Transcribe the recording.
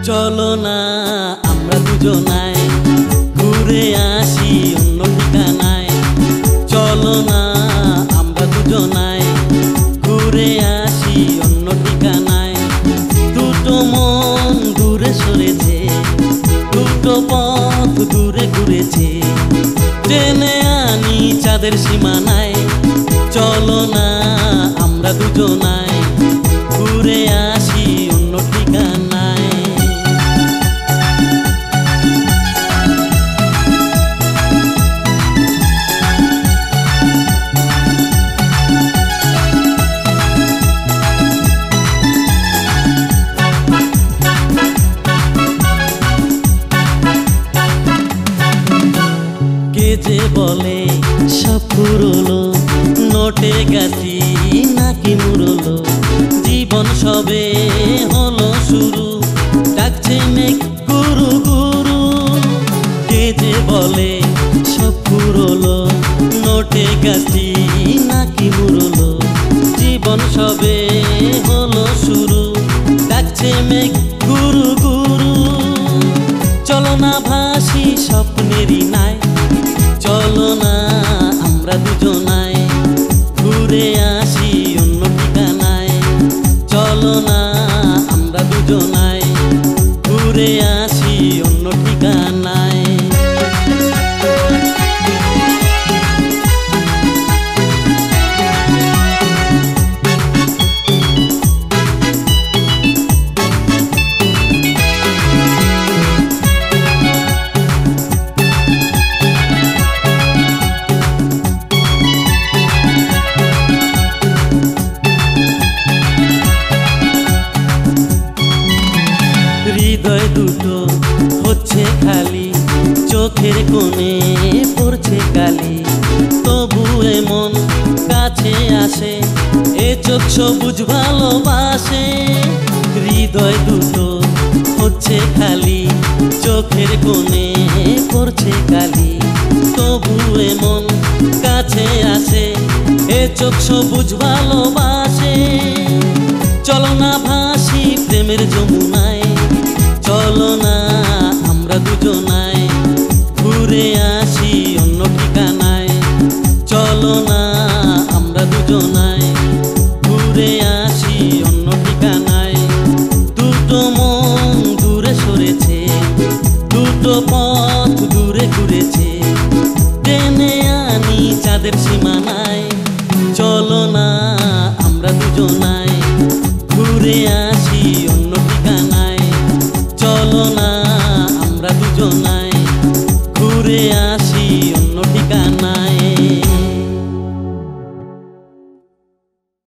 চলো না আমরা দুজনায় ঘুরে আসি অন্য ঠিকানায়। চলো না আমরা দুজনায় ঘুরে আসি অন্য ঠিকানায়। দুটো মন দূরে সরেছে, দুটো পথ দূরে ঘুরেছে, টেনে আনি চাঁদের সীমানায়। চলো না আমরা দুজনায় ঘুরে আসি অন্য ঠিকানায়। কে যে বলে সব ফুরলো, নোটে গাছি নাকি মুরলো, জীবন সবে হলো শুরু, ডাকছে মেঘ গুরু গুরু। কে যে বলে সব ফুরলো, নোটে গাছি নাকি মুরলো, জীবন সবে হলো শুরু, ডাকছে মেঘ গুরু গুরু। চলো না ভাসি স্বপ্নেরই নাই, চলো না আমরা দুজনায় ঘুরে আসি অন্য ঠিকানায়। চলো না আমরা দুজনায় ঘুরে আসি অন্য ঠিকানায়। হৃদয় দুটো হচ্ছে খালি, চোখের কোণে পড়ছে কালি, তবু এমন কাছে আসে এ চোখ সবুজ ভালোবাসে। হৃদয় দুটো হচ্ছে খালি, চোখের কোণে পড়ছে কালি, তবু এমন কাছে আসে এ চোখ সবুজ ভালোবাসে। চলো না ভাসি প্রেমের যমুনায়, চলো